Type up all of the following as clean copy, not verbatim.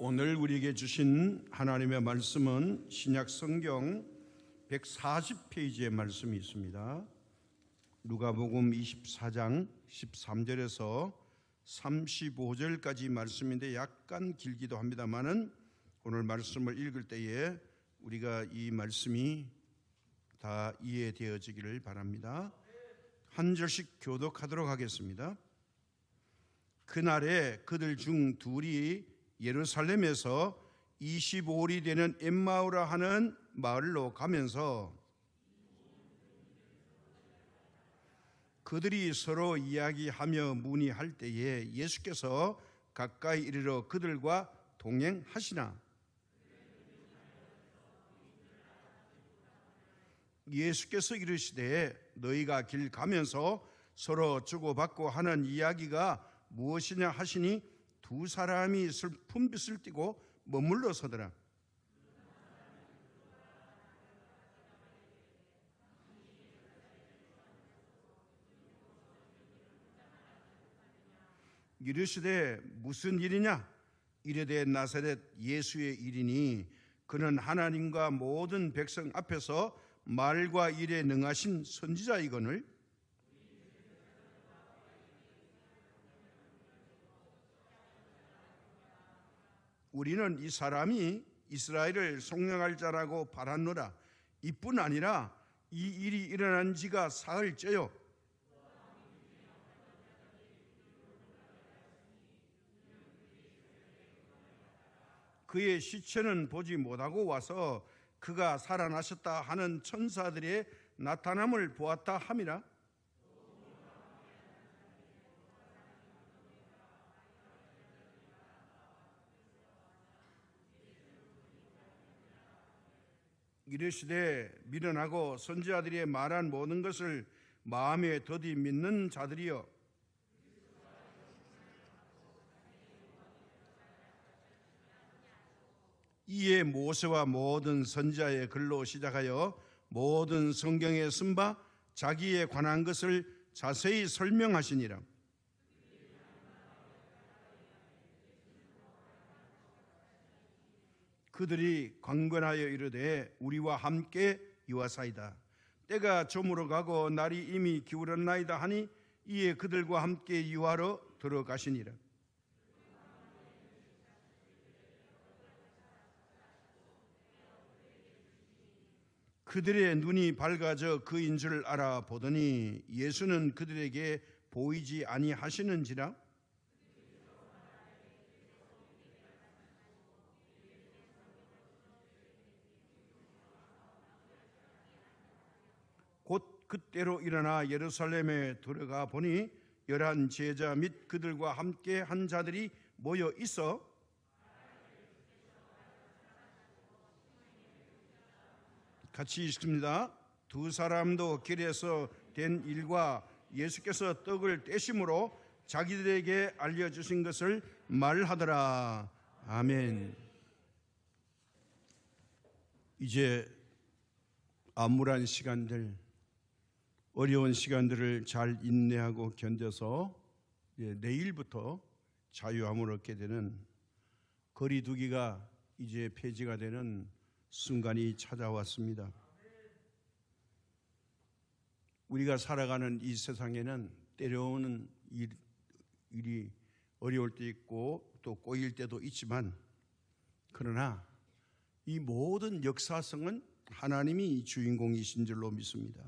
오늘 우리에게 주신 하나님의 말씀은 신약 성경 140페이지의 말씀이 있습니다. 누가복음 24장 13절에서 35절까지 말씀인데 약간 길기도 합니다만은 오늘 말씀을 읽을 때에 우리가 이 말씀이 다 이해되어지기를 바랍니다. 한 절씩 교독하도록 하겠습니다. 그날에 그들 중 둘이 예루살렘에서 25里되는 엠마오라 하는 마을로 가면서 그들이 서로 이야기하며 문의할 때에 예수께서 가까이 이르러 그들과 동행하시나 예수께서 이르시되 너희가 길 가면서 서로 주고받고 하는 이야기가 무엇이냐 하시니 두 사람이 슬픔빛을 띠고 머물러 서더라. 이르시되 무슨 일이냐? 이르되 나사렛 예수의 일이니 그는 하나님과 모든 백성 앞에서 말과 일에 능하신 선지자이거늘 우리는 이 사람이 이스라엘을 속량할 자라고 바랐노라. 이뿐 아니라 이 일이 일어난 지가 사흘째요. 그의 시체는 보지 못하고 와서 그가 살아나셨다 하는 천사들의 나타남을 보았다 함이라. 이르시되 미련하고 선지자들이 말한 모든 것을 마음에 더디 믿는 자들이여 이에 모세와 모든 선지자의 글로 시작하여 모든 성경에 쓴 바 자기에 관한 것을 자세히 설명하시니라. 그들이 강권하여 이르되 우리와 함께 유하사이다. 때가 저물어 가고 날이 이미 기울었나이다 하니 이에 그들과 함께 유하러 들어가시니라. 그들의 눈이 밝아져 그인 줄 알아보더니 예수는 그들에게 보이지 아니하시는지라. 곧 그때로 일어나 예루살렘에 들어가 보니 11 제자 및 그들과 함께 한 자들이 모여 있어 같이 읽습니다. 두 사람도 길에서 된 일과 예수께서 떡을 떼심으로 자기들에게 알려주신 것을 말하더라. 아멘. 이제 암울한 시간들, 어려운 시간들을 잘 인내하고 견뎌서 내일부터 자유함을 얻게 되는 거리두기가 이제 폐지가 되는 순간이 찾아왔습니다. 우리가 살아가는 이 세상에는 때려오는 일이 어려울 때 있고 또 꼬일 때도 있지만 그러나 이 모든 역사성은 하나님이 주인공이신 줄로 믿습니다.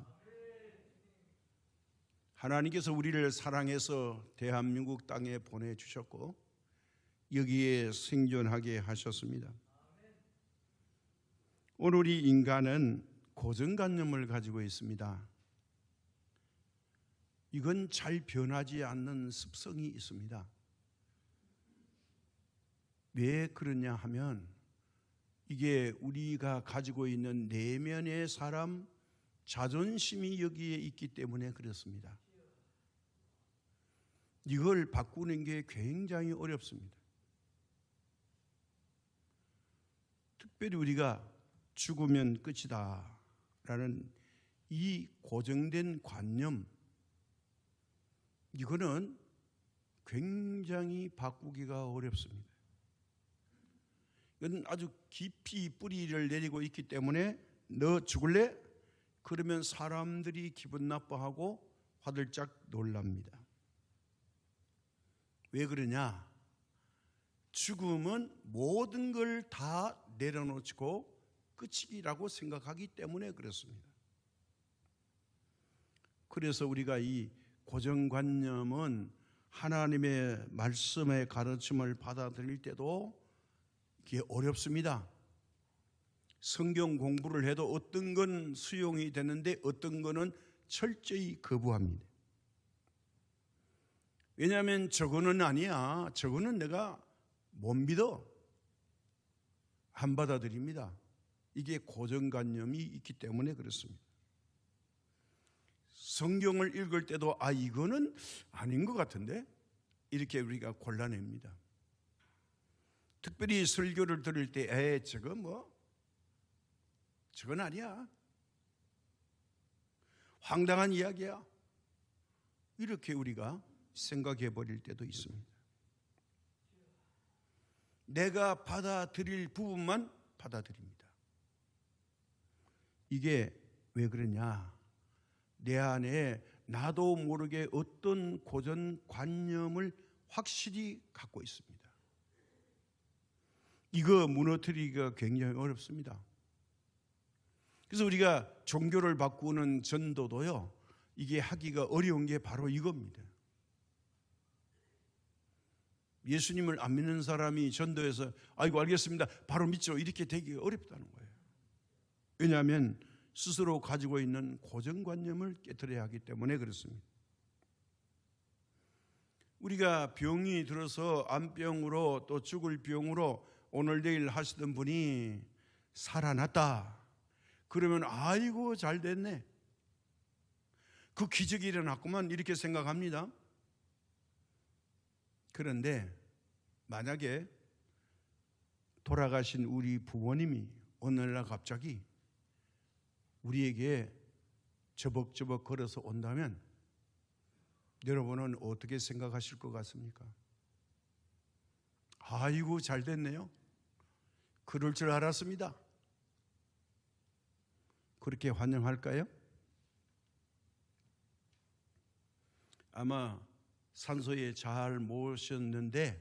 하나님께서 우리를 사랑해서 대한민국 땅에 보내주셨고 여기에 생존하게 하셨습니다. 오늘 우리 인간은 고정관념을 가지고 있습니다. 이건 잘 변하지 않는 습성이 있습니다. 왜 그러냐 하면 이게 우리가 가지고 있는 내면의 사람 자존심이 여기에 있기 때문에 그렇습니다. 이걸 바꾸는 게 굉장히 어렵습니다. 특별히 우리가 죽으면 끝이다 라는 이 고정된 관념, 이거는 굉장히 바꾸기가 어렵습니다. 그건 아주 깊이 뿌리를 내리고 있기 때문에 너 죽을래? 그러면 사람들이 기분 나빠하고 화들짝 놀랍니다. 왜 그러냐? 죽음은 모든 걸 다 내려놓고 끝이라고 생각하기 때문에 그렇습니다. 그래서 우리가 이 고정관념은 하나님의 말씀의 가르침을 받아들일 때도 이게 어렵습니다. 성경 공부를 해도 어떤 건 수용이 되는데 어떤 거는 철저히 거부합니다. 왜냐하면 저거는 아니야, 저거는 내가 못 믿어, 안 받아들입니다. 이게 고정관념이 있기 때문에 그렇습니다. 성경을 읽을 때도 이거는 아닌 것 같은데 이렇게 우리가 골라냅니다. 특별히 설교를 들을 때 저건 아니야, 황당한 이야기야, 이렇게 우리가 생각해 버릴 때도 있습니다. 내가 받아들일 부분만 받아들입니다. 이게 왜 그러냐? 내 안에 나도 모르게 어떤 고정관념을 확실히 갖고 있습니다. 이거 무너뜨리기가 굉장히 어렵습니다. 그래서 우리가 종교를 바꾸는 전도도요, 이게 하기가 어려운 게 바로 이겁니다. 예수님을 안 믿는 사람이 전도해서 아이고 알겠습니다, 바로 믿죠, 이렇게 되기가 어렵다는 거예요. 왜냐하면 스스로 가지고 있는 고정관념을 깨트려야 하기 때문에 그렇습니다. 우리가 병이 들어서 암병으로 또 죽을 병으로 오늘 내일 하시던 분이 살아났다 그러면 아이고 잘 됐네, 그 기적이 일어났구만, 이렇게 생각합니다. 그런데 만약에 돌아가신 우리 부모님이 오늘날 갑자기 우리에게 저벅저벅 걸어서 온다면 여러분은 어떻게 생각하실 것 같습니까? 아이고 잘 됐네요, 그럴 줄 알았습니다, 그렇게 환영할까요? 아마 산소에 잘 모셨는데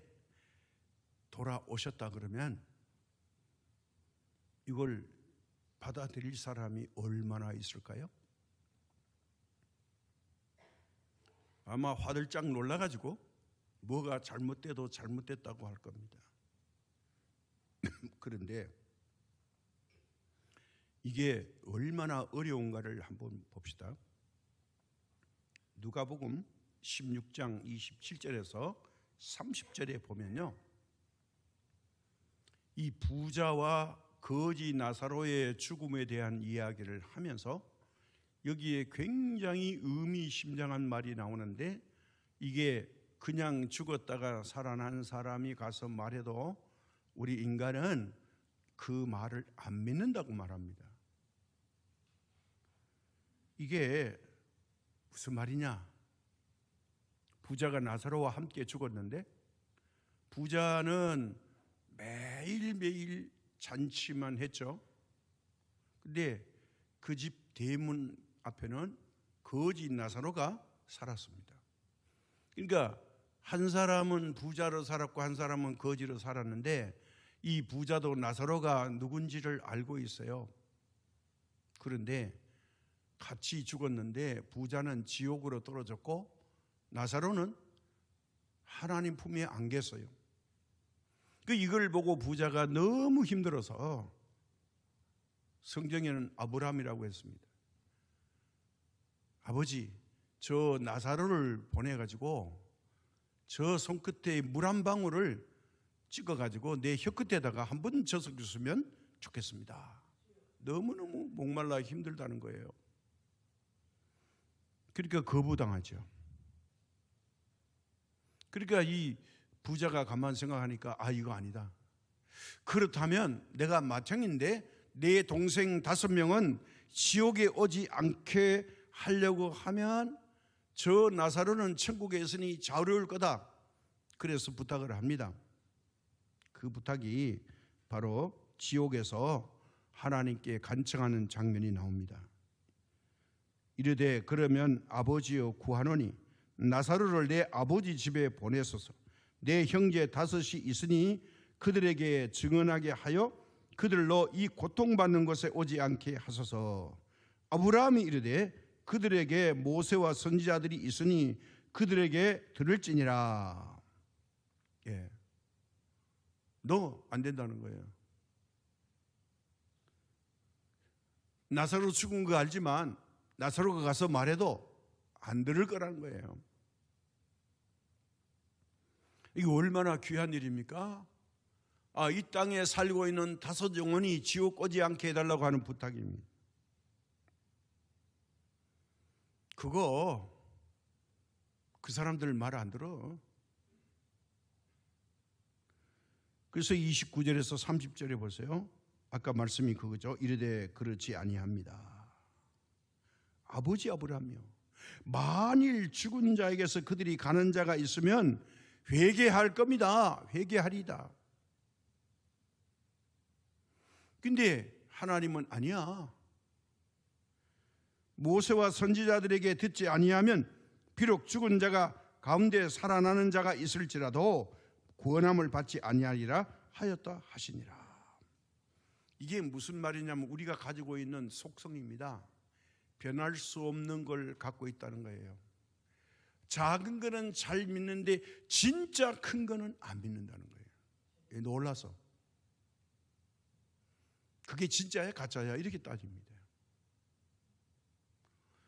돌아오셨다 그러면 이걸 받아들일 사람이 얼마나 있을까요? 아마 화들짝 놀라가지고 뭐가 잘못돼도 잘못됐다고 할 겁니다. 그런데 이게 얼마나 어려운가를 한번 봅시다. 누가복음 16장 27절에서 30절에 보면요, 이 부자와 거지 나사로의 죽음에 대한 이야기를 하면서 여기에 굉장히 의미심장한 말이 나오는데, 이게 그냥 죽었다가 살아난 사람이 가서 말해도 우리 인간은 그 말을 안 믿는다고 말합니다. 이게 무슨 말이냐? 부자가 나사로와 함께 죽었는데 부자는 매일매일 잔치만 했죠. 근데 그 집 대문 앞에는 거지 나사로가 살았습니다. 그러니까 한 사람은 부자로 살았고 한 사람은 거지로 살았는데 이 부자도 나사로가 누군지를 알고 있어요. 그런데 같이 죽었는데 부자는 지옥으로 떨어졌고 나사로는 하나님 품에 안겼어요. 이걸 보고 부자가 너무 힘들어서 성경에는 아브라함이라고 했습니다. 아버지, 저 나사로를 보내가지고 저 손끝에 물 한 방울을 찍어가지고 내 혀끝에다가 한번 젖어줬으면 좋겠습니다. 너무너무 목말라 힘들다는 거예요. 그러니까 거부당하죠. 그러니까 이 부자가 가만 생각하니까 이거 아니다. 그렇다면 내가 마청인데 내 동생 5명은 지옥에 오지 않게 하려고 하면 저 나사로는 천국에 있으니 자유로울 거다. 그래서 부탁을 합니다. 그 부탁이 바로 지옥에서 하나님께 간청하는 장면이 나옵니다. 이르되 그러면 아버지여 구하노니 나사로를 내 아버지 집에 보내소서. 내 형제 5이 있으니 그들에게 증언하게 하여 그들로 이 고통받는 곳에 오지 않게 하소서. 아브라함이 이르되 그들에게 모세와 선지자들이 있으니 그들에게 들을지니라. 너 안 된다는 거예요. 나사로 죽은 거 알지만 나사로가 가서 말해도 안 들을 거라는 거예요. 이게 얼마나 귀한 일입니까? 이 땅에 살고 있는 5 영혼이 지옥 오지 않게 해달라고 하는 부탁입니다. 그 사람들 말 안 들어. 그래서 29절에서 30절에 보세요. 아까 말씀이 그거죠. 이르되 그렇지 아니합니다. 아버지 아브라함이요, 만일 죽은 자에게서 그들이 가는 자가 있으면 회개할 겁니다. 회개하리다. 근데 하나님은 아니야. 모세와 선지자들에게 듣지 아니하면 비록 죽은 자가 가운데 살아나는 자가 있을지라도 구원함을 받지 아니하리라 하였다 하시니라. 이게 무슨 말이냐면 우리가 가지고 있는 속성입니다. 변할 수 없는 걸 갖고 있다는 거예요. 작은 거는 잘 믿는데 진짜 큰 거는 안 믿는다는 거예요. 놀라서 그게 진짜야 가짜야 이렇게 따집니다.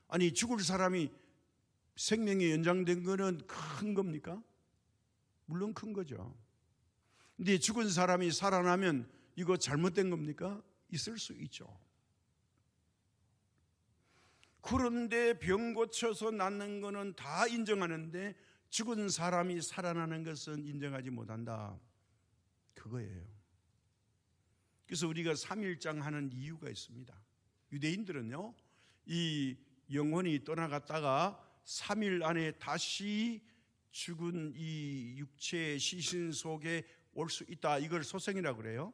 아니 죽을 사람이 생명이 연장된 거는 큰 겁니까? 물론 큰 거죠. 근데 죽은 사람이 살아나면 이거 잘못된 겁니까? 있을 수 있죠. 그런데 병 고쳐서 낫는 거는 다 인정하는데 죽은 사람이 살아나는 것은 인정하지 못한다. 그거예요. 그래서 우리가 삼일장 하는 이유가 있습니다. 유대인들은요, 이 영혼이 떠나갔다가 3일 안에 다시 죽은 이 육체의 시신 속에 올 수 있다. 이걸 소생이라고 그래요.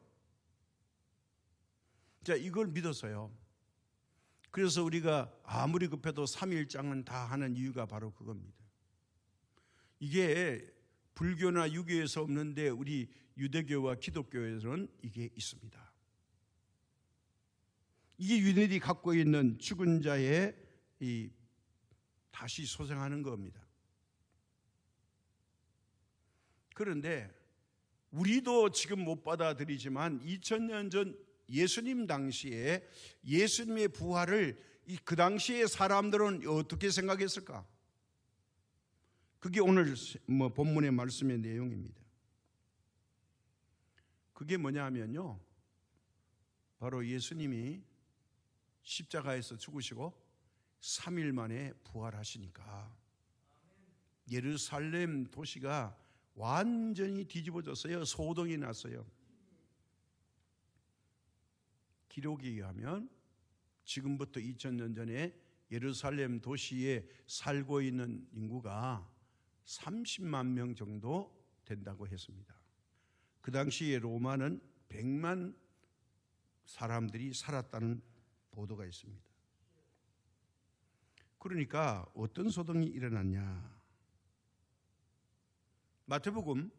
자, 이걸 믿어서요. 그래서 우리가 아무리 급해도 3일장은 다 하는 이유가 바로 그겁니다. 이게 불교나 유교에서 없는데 우리 유대교와 기독교에서는 이게 있습니다. 이게 유대인이 갖고 있는 죽은 자의 이 다시 소생하는 겁니다. 그런데 우리도 지금 못 받아들이지만 2000년 전 예수님 당시에 예수님의 부활을 그 당시의 사람들은 어떻게 생각했을까? 그게 오늘 본문의 말씀의 내용입니다. 그게 뭐냐 하면요, 바로 예수님이 십자가에서 죽으시고 3일 만에 부활하시니까 예루살렘 도시가 완전히 뒤집어졌어요. 소동이 났어요. 기록에 의하면 지금부터 2000년 전에 예루살렘 도시에 살고 있는 인구가 30만 명 정도 된다고 했습니다. 그 당시에 로마는 100만 사람들이 살았다는 보도가 있습니다. 그러니까 어떤 소동이 일어났냐? 마태복음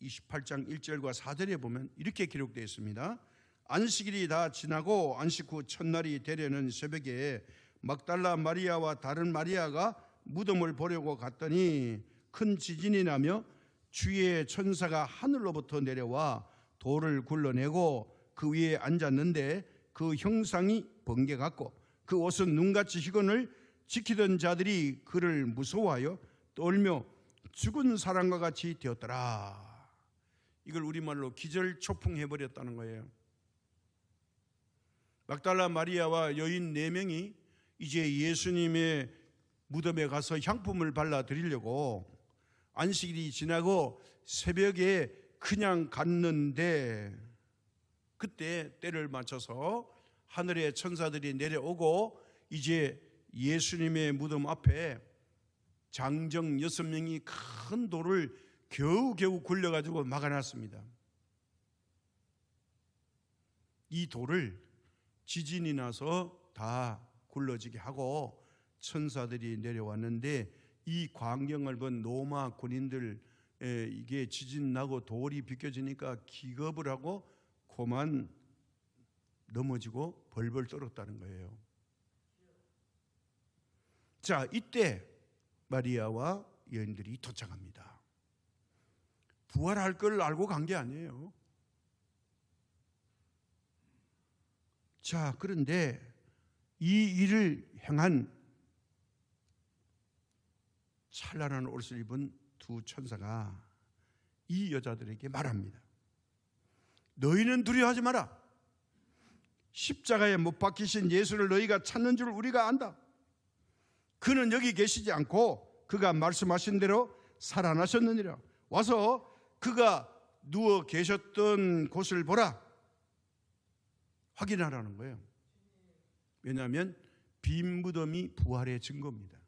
28장 1절과 4절에 보면 이렇게 기록되어 있습니다. 안식일이 다 지나고 안식 후 첫날이 되려는 새벽에 막달라 마리아와 다른 마리아가 무덤을 보려고 갔더니 큰 지진이 나며 주의 천사가 하늘로부터 내려와 돌을 굴러내고 그 위에 앉았는데 그 형상이 번개 같고 그 옷은 눈같이 희건을 지키던 자들이 그를 무서워하여 떨며 죽은 사람과 같이 되었더라. 이걸 우리말로 기절초풍해버렸다는 거예요. 막달라 마리아와 여인 4명이 이제 예수님의 무덤에 가서 향품을 발라드리려고 안식일이 지나고 새벽에 그냥 갔는데 그때 때를 맞춰서 하늘의 천사들이 내려오고 이제 예수님의 무덤 앞에 장정 6명이 큰 돌을 겨우겨우 굴려가지고 막아놨습니다. 이 돌을 지진이 나서 다 굴러지게 하고 천사들이 내려왔는데, 이 광경을 본 로마 군인들, 이게 지진 나고 돌이 비껴지니까 기겁을 하고 그만 넘어지고 벌벌 떨었다는 거예요. 자, 이때 마리아와 여인들이 도착합니다. 부활할 걸 알고 간 게 아니에요. 자, 그런데 이 일을 행한 찬란한 옷을 입은 두 천사가 이 여자들에게 말합니다. 너희는 두려워하지 마라. 십자가에 못 박히신 예수를 너희가 찾는 줄 우리가 안다. 그는 여기 계시지 않고 그가 말씀하신 대로 살아나셨느니라. 와서 그가 누워 계셨던 곳을 보라. 확인하라는 거예요. 왜냐하면 빈 무덤이 부활의 증거입니다.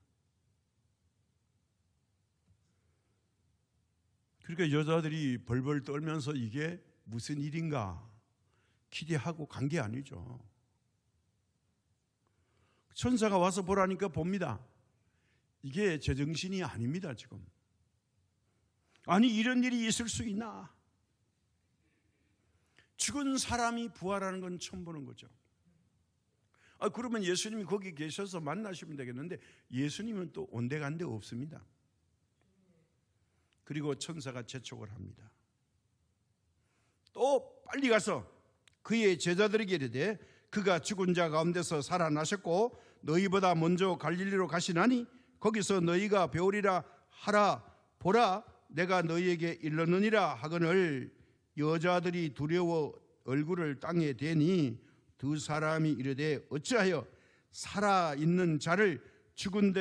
그러니까 여자들이 벌벌 떨면서 이게 무슨 일인가 기대하고 간 게 아니죠. 천사가 와서 보라니까 봅니다. 이게 제정신이 아닙니다, 지금. 아니, 이런 일이 있을 수 있나? 죽은 사람이 부활하는 건 처음 보는 거죠. 그러면 예수님이 거기 계셔서 만나시면 되겠는데, 예수님은 또 온데간데 없습니다. 그리고 천사가 재촉을 합니다. 또 빨리 가서 그의 제자들에게 이르되, 그가 죽은 자 가운데서 살아나셨고 너희보다 먼저 갈릴리로 가시나니 거기서 너희가 배우리라 하라. 보라, 내가 너희에게 일렀느니라 하거늘 여자들이 두려워 얼굴을 땅에 대니 두 사람이 이르되 어찌하여 살아있는 자를 죽은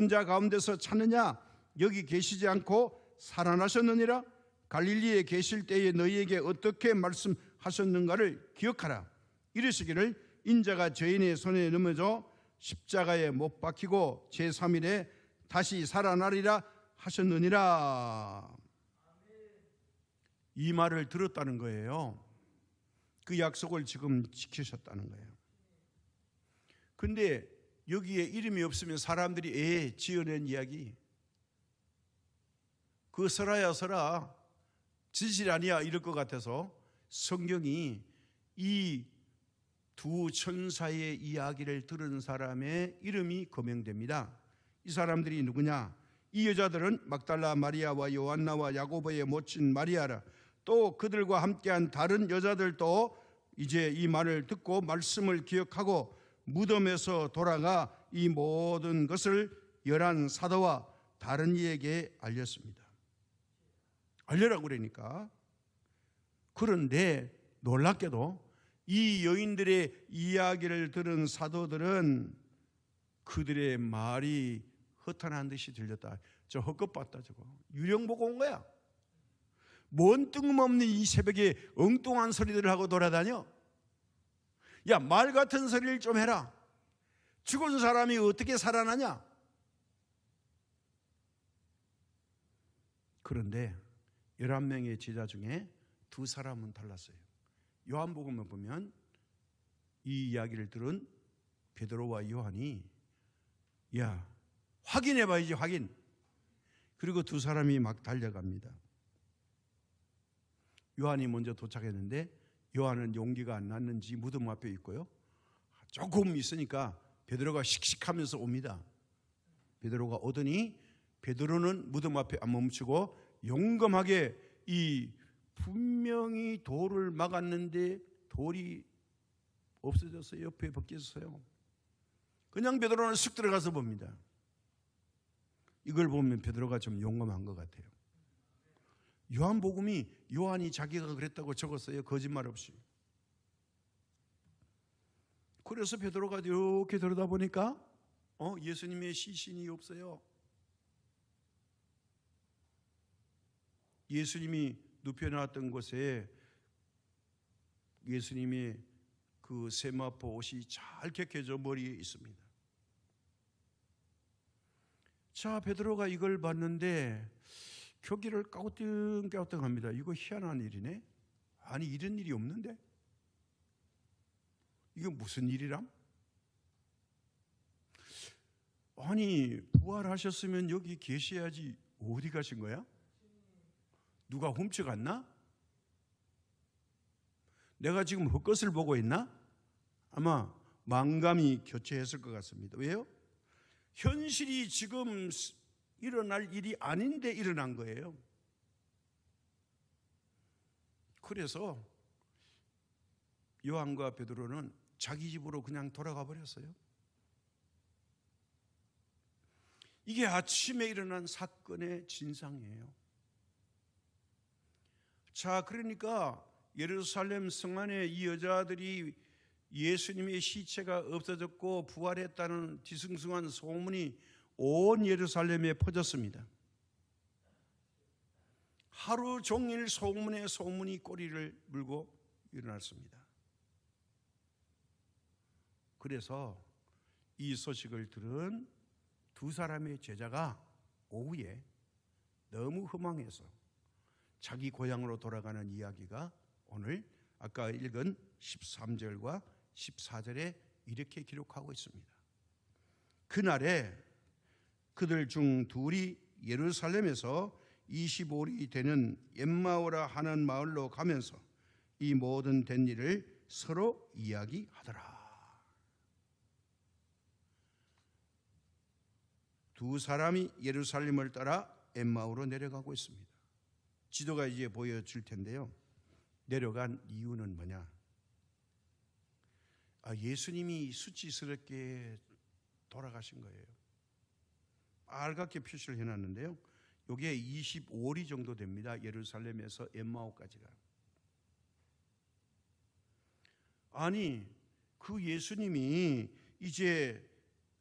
자 가운데서 찾느냐? 여기 계시지 않고 살아나셨느니라. 갈릴리에 계실 때에 너희에게 어떻게 말씀하셨는가를 기억하라. 이르시기를 인자가 죄인의 손에 넘어져 십자가에 못 박히고 제3일에 다시 살아나리라 하셨느니라. 이 말을 들었다는 거예요. 그 약속을 지금 지키셨다는 거예요. 근데 여기에 이름이 없으면 사람들이 지어낸 이야기, 그 설아야 설아 진실 아니야 이럴 것 같아서 성경이 이 두 천사의 이야기를 들은 사람의 이름이 거명됩니다. 이 사람들이 누구냐? 이 여자들은 막달라 마리아와 요한나와 야고보의 모친 마리아라. 또 그들과 함께한 다른 여자들도 이제 이 말을 듣고 말씀을 기억하고 무덤에서 돌아가 이 모든 것을 11 사도와 다른 이에게 알렸습니다. 알려라고 그러니까. 그런데 놀랍게도 이 여인들의 이야기를 들은 사도들은 그들의 말이 허탄한 듯이 들렸다. 저 헛것 봤다 저거. 유령 보고 온 거야. 뭔 뜬금없는 이 새벽에 엉뚱한 소리들을 하고 돌아다녀? 야, 말 같은 소리를 좀 해라. 죽은 사람이 어떻게 살아나냐? 그런데 11명의 제자 중에 두 사람은 달랐어요. 요한복음을 보면 이 이야기를 들은 베드로와 요한이 야, 확인해봐야지 확인. 그리고 두 사람이 막 달려갑니다. 요한이 먼저 도착했는데 요한은 용기가 안 났는지 무덤 앞에 있고요. 조금 있으니까 베드로가 씩씩하면서 옵니다. 베드로가 오더니 베드로는 무덤 앞에 안 멈추고 용감하게 이 분명히 돌을 막았는데 돌이 없어졌어요. 옆에 벗겼어요. 그냥 베드로는 쑥 들어가서 봅니다. 이걸 보면 베드로가 좀 용감한 것 같아요. 요한복음이 요한이 자기가 그랬다고 적었어요. 거짓말 없이. 그래서 베드로가 이렇게 들여다보니까 예수님의 시신이 없어요. 예수님이 눕혀놨던 곳에 예수님의 그 세마포 옷이 잘 개켜져 머리에 있습니다. 자, 베드로가 이걸 봤는데 교기를 까우뚱까우뚱합니다. 이거 희한한 일이네. 아니, 이런 일이 없는데? 이게 무슨 일이람? 아니, 부활하셨으면 여기 계셔야지 어디 가신 거야? 누가 훔쳐갔나? 내가 지금 헛것을 보고 있나? 아마 망감이 교체했을 것 같습니다. 왜요? 현실이 지금 일어날 일이 아닌데 일어난 거예요. 그래서 요한과 베드로는 자기 집으로 그냥 돌아가 버렸어요. 이게 아침에 일어난 사건의 진상이에요. 자, 그러니까 예루살렘 성 안에 이 여자들이 예수님의 시체가 없어졌고 부활했다는 뒤숭숭한 소문이 온 예루살렘에 퍼졌습니다. 하루 종일 소문에 소문이 꼬리를 물고 일어났습니다. 그래서 이 소식을 들은 두 사람의 제자가 오후에 너무 허망해서 자기 고향으로 돌아가는 이야기가 오늘 아까 읽은 13절과 14절에 이렇게 기록하고 있습니다. 그날에 그들 중 둘이 예루살렘에서 25里 되는 엠마오라 하는 마을로 가면서 이 모든 된 일을 서로 이야기하더라. 두 사람이 예루살렘을 따라 엠마오로 내려가고 있습니다. 지도가 이제 보여줄 텐데요. 내려간 이유는 뭐냐? 예수님이 수치스럽게 돌아가신 거예요. 빨갛게 표시를 해놨는데요. 이게 25리 정도 됩니다. 예루살렘에서 엠마오까지가. 아니, 그 예수님이 이제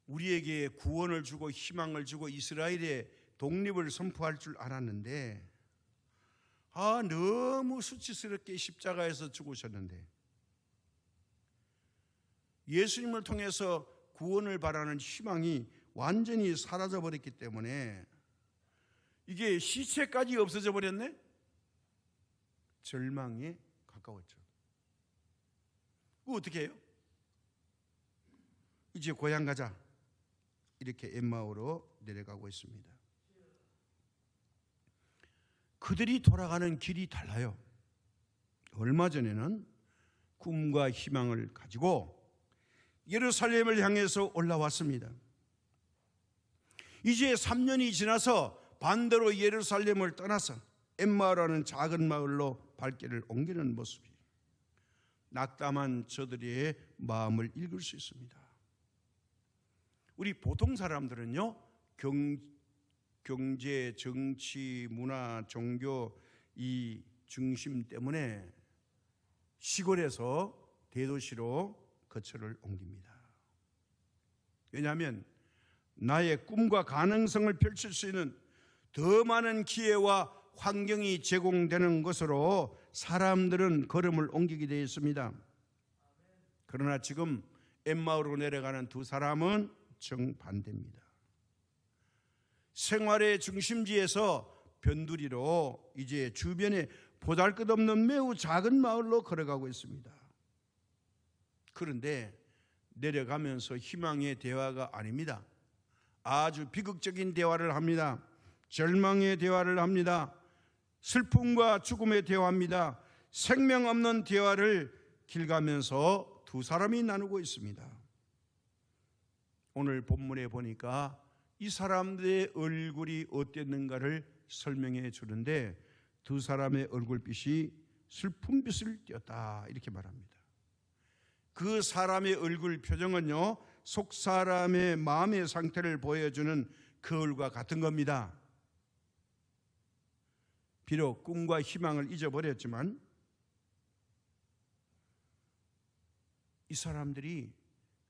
우리에게 구원을 주고 희망을 주고 이스라엘의 독립을 선포할 줄 알았는데 너무 수치스럽게 십자가에서 죽으셨는데 예수님을 통해서 구원을 바라는 희망이 완전히 사라져버렸기 때문에 이게 시체까지 없어져 버렸네? 절망에 가까웠죠. 그거 어떻게 해요? 이제 고향 가자. 이렇게 엠마오로 내려가고 있습니다. 그들이 돌아가는 길이 달라요. 얼마 전에는 꿈과 희망을 가지고 예루살렘을 향해서 올라왔습니다. 이제 3년이 지나서 반대로 예루살렘을 떠나서 엠마오라는 작은 마을로 발길을 옮기는 모습이 낙담한 저들의 마음을 읽을 수 있습니다. 우리 보통 사람들은요, 경제, 정치, 문화, 종교 이 중심 때문에 시골에서 대도시로 거처를 옮깁니다. 왜냐하면 나의 꿈과 가능성을 펼칠 수 있는 더 많은 기회와 환경이 제공되는 것으로 사람들은 걸음을 옮기게 되어 있습니다. 그러나 지금 엠마오로 내려가는 두 사람은 정반대입니다. 생활의 중심지에서 변두리로 이제 주변에 보잘것없는 매우 작은 마을로 걸어가고 있습니다. 그런데 내려가면서 희망의 대화가 아닙니다. 아주 비극적인 대화를 합니다. 절망의 대화를 합니다. 슬픔과 죽음의 대화입니다. 생명 없는 대화를 길 가면서 두 사람이 나누고 있습니다. 오늘 본문에 보니까 이 사람들의 얼굴이 어땠는가를 설명해 주는데 두 사람의 얼굴빛이 슬픔빛을 띄었다 이렇게 말합니다. 그 사람의 얼굴 표정은요, 속 사람의 마음의 상태를 보여주는 거울과 같은 겁니다. 비록 꿈과 희망을 잊어버렸지만 이 사람들이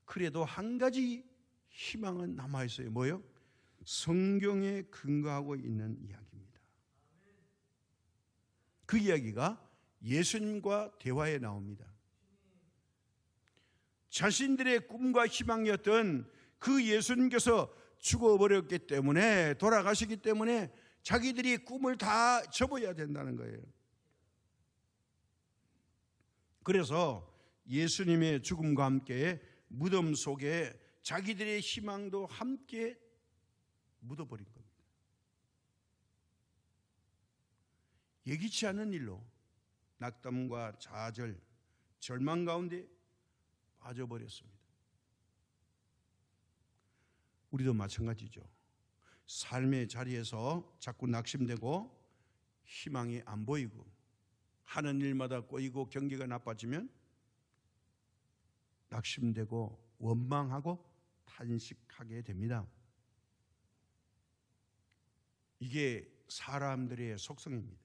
그래도 한 가지 희망은 남아있어요. 뭐요? 성경에 근거하고 있는 이야기입니다. 그 이야기가 예수님과 대화에 나옵니다. 자신들의 꿈과 희망이었던 그 예수님께서 죽어버렸기 때문에, 돌아가시기 때문에 자기들이 꿈을 다 접어야 된다는 거예요. 그래서 예수님의 죽음과 함께 무덤 속에 자기들의 희망도 함께 묻어버린 겁니다. 예기치 않은 일로 낙담과 좌절, 절망 가운데 빠져버렸습니다. 우리도 마찬가지죠. 삶의 자리에서 자꾸 낙심되고 희망이 안 보이고 하는 일마다 꼬이고 경기가 나빠지면 낙심되고 원망하고 탄식하게 됩니다. 이게 사람들의 속성입니다.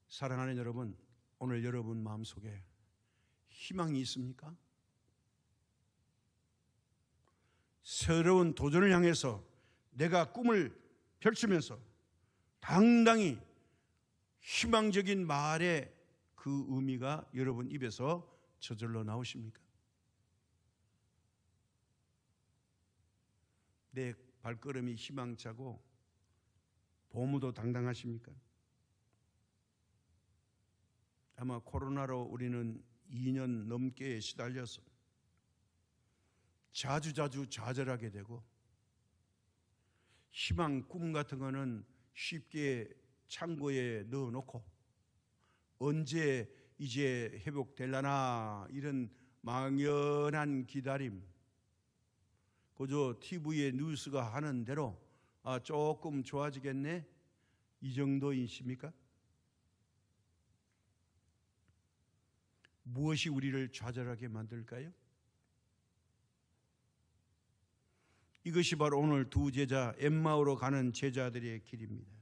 사랑하는 여러분, 오늘 여러분 마음속에 희망이 있습니까? 새로운 도전을 향해서 내가 꿈을 펼치면서 당당히 희망적인 말의 그 의미가 여러분 입에서 저절로 나오십니까? 내 발걸음이 희망차고 보무도 당당하십니까? 아마 코로나로 우리는 2년 넘게 시달려서 자주 좌절하게 되고 희망, 꿈 같은 거는 쉽게 창고에 넣어놓고 언제 이제 회복될라나 이런 막연한 기다림, 그저 TV에 뉴스가 하는 대로 조금 좋아지겠네 이 정도이십니까? 무엇이 우리를 좌절하게 만들까요? 이것이 바로 오늘 두 제자 엠마오로 가는 제자들의 길입니다.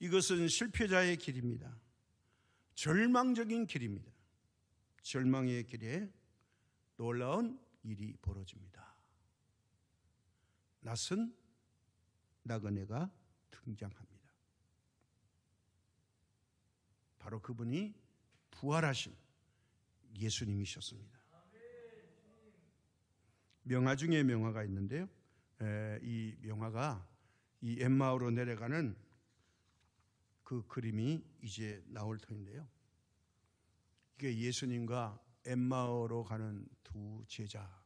이것은 실패자의 길입니다. 절망적인 길입니다. 절망의 길에 놀라운 일이 벌어집니다. 낯선 나그네가 등장합니다. 바로 그분이 부활하신 예수님이셨습니다. 명화 중에 명화가 있는데요. 이 명화가 이 엠마오로 내려가는 그 그림이 이제 나올 터인데요. 이게 예수님과 엠마오로 가는 두 제자.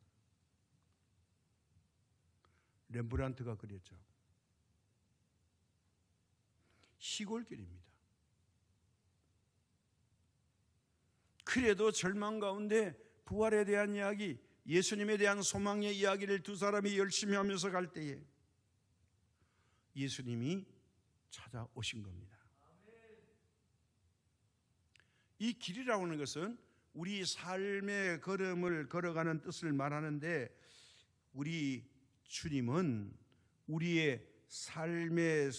렘브란트가 그렸죠. 시골길입니다. 그래도 절망 가운데 부활에 대한 이야기, 예수님에 대한 소망의 이야기를 두 사람이 열심히 하면서 갈 때에 예수님이 찾아오신 겁니다. 이 길이라고 하는 것은 우리 삶의 걸음을 걸어가는 뜻을 말하는데, 우리 주님은 우리의 삶의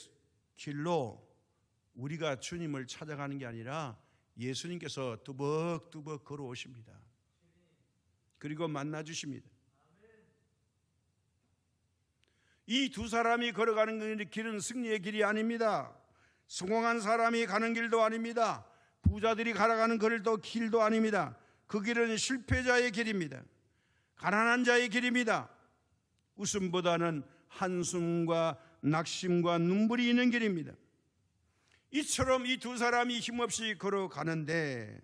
길로 우리가 주님을 찾아가는 게 아니라 예수님께서 뚜벅뚜벅 걸어오십니다. 그리고 만나주십니다. 이 두 사람이 걸어가는 길은 승리의 길이 아닙니다. 성공한 사람이 가는 길도 아닙니다. 부자들이 걸어가는 길도 아닙니다. 그 길은 실패자의 길입니다. 가난한 자의 길입니다. 웃음보다는 한숨과 낙심과 눈물이 있는 길입니다. 이처럼 이 두 사람이 힘없이 걸어가는데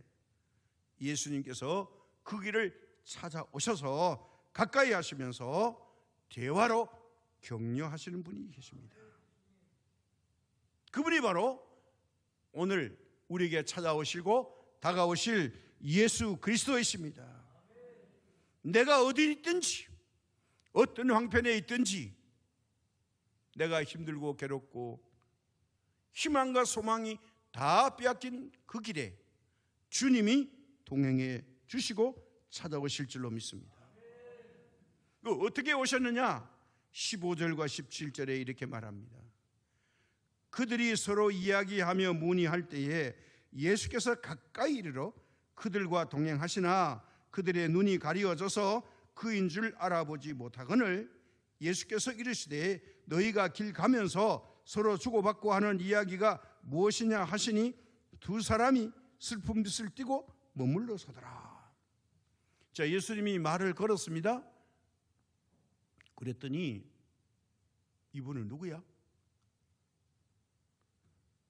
예수님께서 그 길을 찾아오셔서 가까이 하시면서 대화로 격려하시는 분이 계십니다. 그분이 바로 오늘 우리에게 찾아오시고 다가오실 예수 그리스도이십니다. 내가 어디 있든지 어떤 황편에 있든지 내가 힘들고 괴롭고 희망과 소망이 다 빼앗긴 그 길에 주님이 동행해 주시고 찾아오실 줄로 믿습니다. 어떻게 오셨느냐? 15절과 17절에 이렇게 말합니다. 그들이 서로 이야기하며 문의할 때에 예수께서 가까이 이르러 그들과 동행하시나 그들의 눈이 가리워져서 그인 줄 알아보지 못하거늘 예수께서 이르시되 너희가 길 가면서 서로 주고받고 하는 이야기가 무엇이냐 하시니 두 사람이 슬픈 빛을 띠고 머물러 서더라. 자, 예수님이 말을 걸었습니다. 그랬더니 이분은 누구야?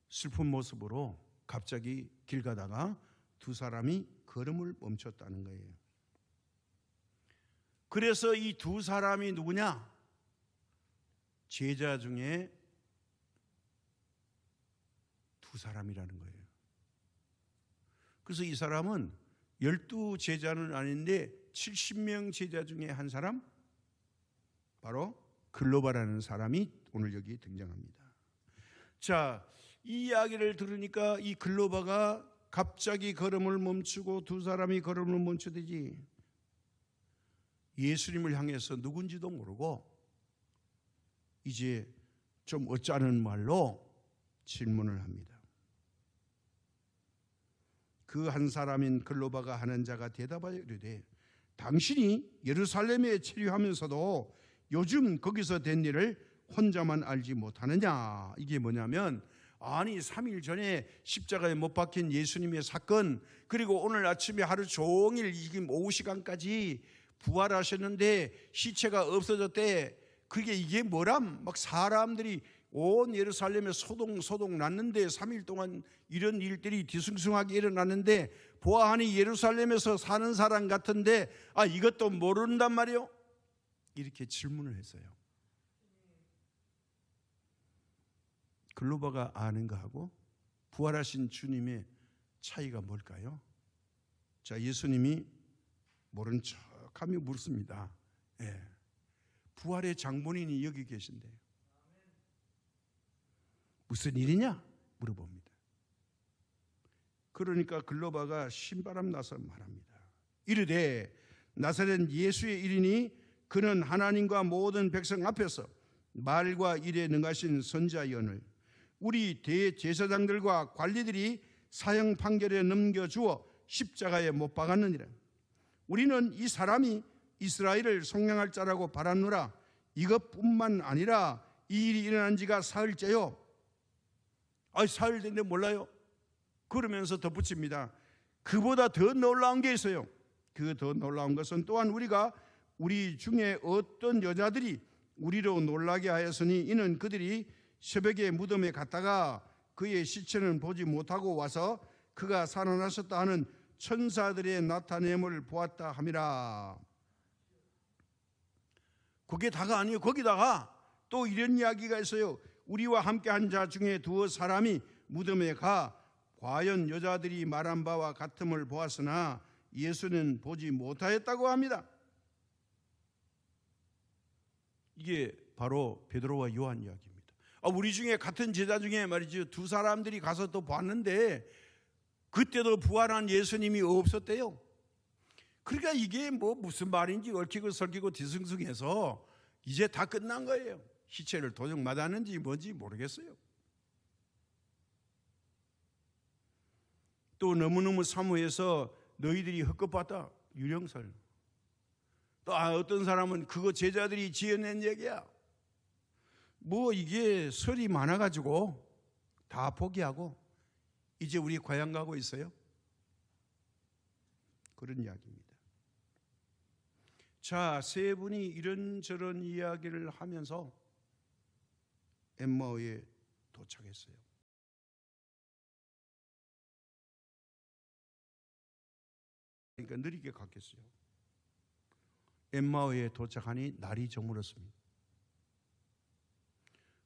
슬픈 모습으로 갑자기 길 가다가 두 사람이 걸음을 멈췄다는 거예요. 그래서 이 두 사람이 누구냐? 제자 중에 두 사람이라는 거예요. 그래서 이 사람은 12제자는 아닌데 70명 제자 중에 한 사람, 바로 글로바라는 사람이 오늘 여기 등장합니다. 자, 이 이야기를 들으니까 이 글로바가 갑자기 걸음을 멈추고 두 사람이 걸음을 멈추듯이 예수님을 향해서 누군지도 모르고 이제 좀 어쩌는 말로 질문을 합니다. 그 한 사람인 글로바가 하는 자가 대답하여 이르되 당신이 예루살렘에 체류하면서도 요즘 거기서 된 일을 혼자만 알지 못하느냐. 이게 뭐냐면 아니 3일 전에 십자가에 못 박힌 예수님의 사건, 그리고 오늘 아침에 하루 종일 지금 오후 시간까지 부활하셨는데 시체가 없어졌대. 그게 이게 뭐람? 막 사람들이 온 예루살렘에 소동 났는데 3일 동안 이런 일들이 뒤숭숭하게 일어났는데 보아하니 예루살렘에서 사는 사람 같은데 이것도 모른단 말이요? 이렇게 질문을 했어요. 글로바가 아는 거하고 부활하신 주님의 차이가 뭘까요? 자, 예수님이 모른 척하며 묻습니다. 부활의 장본인이 여기 계신데요. 무슨 일이냐? 물어봅니다. 그러니까 글로바가 신바람 나서 말합니다. 이르되 나사렛 예수의 일이니 그는 하나님과 모든 백성 앞에서 말과 일에 능하신 선자연을 우리 대제사장들과 관리들이 사형 판결에 넘겨주어 십자가에 못 박았느니라. 우리는 이 사람이 이스라엘을 속량할 자라고 바랐노라. 이것뿐만 아니라 이 일이 일어난 지가 사흘째요. 사흘 됐는데 몰라요? 그러면서 덧붙입니다. 그보다 더 놀라운 게 있어요. 그 더 놀라운 것은 또한 우리 중에 어떤 여자들이 우리로 놀라게 하였으니 이는 그들이 새벽에 무덤에 갔다가 그의 시체는 보지 못하고 와서 그가 살아나셨다 하는 천사들의 나타냄을 보았다 함이라. 그게 다가 아니에요. 거기다가 또 이런 이야기가 있어요. 우리와 함께 한 자 중에 두어 사람이 무덤에 가 과연 여자들이 말한 바와 같음을 보았으나 예수는 보지 못하였다고 합니다. 이게 바로 베드로와 요한 이야기입니다. 우리 중에 같은 제자 중에 말이죠, 두 사람들이 가서 또 봤는데 그때도 부활한 예수님이 없었대요. 그러니까 이게 무슨 말인지 얽히고 설키고 뒤숭숭해서 이제 다 끝난 거예요. 시체를 도적 맞았는지 뭔지 모르겠어요. 또 너무너무 사모해서 너희들이 헛것봤다. 유령설. 또 어떤 사람은 그거 제자들이 지어낸 얘기야. 이게 설이 많아가지고 다 포기하고 이제 우리 고향 가고 있어요. 그런 이야기입니다. 자, 세 분이 이런저런 이야기를 하면서 엠마오에 도착했어요. 그러니까 느리게 갔겠어요. 엠마오에 도착하니 날이 저물었습니다.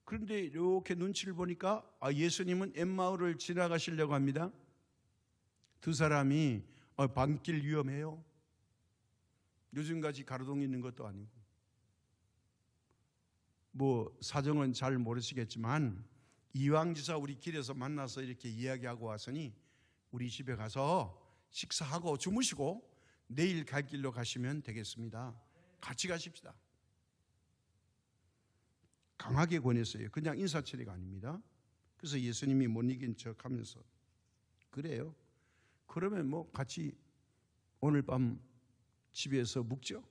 그런데 이렇게 눈치를 보니까 예수님은 엠마오를 지나가시려고 합니다. 두 사람이 밤길 위험해요. 요즘같이 가로등 있는 것도 아니고 사정은 잘 모르시겠지만 이왕지사 우리 길에서 만나서 이렇게 이야기하고 왔으니 우리 집에 가서 식사하고 주무시고 내일 갈 길로 가시면 되겠습니다. 같이 가십시다. 강하게 권했어요. 그냥 인사처리가 아닙니다. 그래서 예수님이 못 이긴 척하면서 그래요. 그러면 같이 오늘 밤 집에서 묵죠.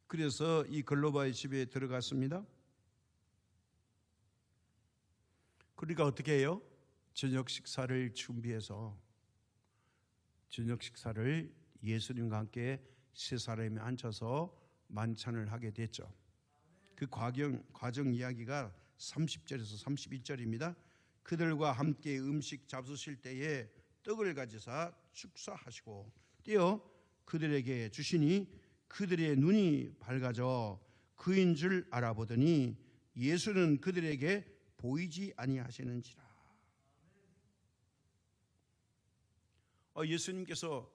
그래서 이 글로바의 집에 들어갔습니다. 그러니까 어떻게 해요? 저녁 식사를 준비해서 저녁 식사를 예수님과 함께 세 사람이 앉아서 만찬을 하게 됐죠. 그 과정 이야기가 30절에서 31절입니다. 그들과 함께 음식 잡수실 때에 떡을 가지사 축사하시고 떼어 그들에게 주시니 그들의 눈이 밝아져 그인 줄 알아보더니 예수는 그들에게 보이지 아니하시는지라. 예수님께서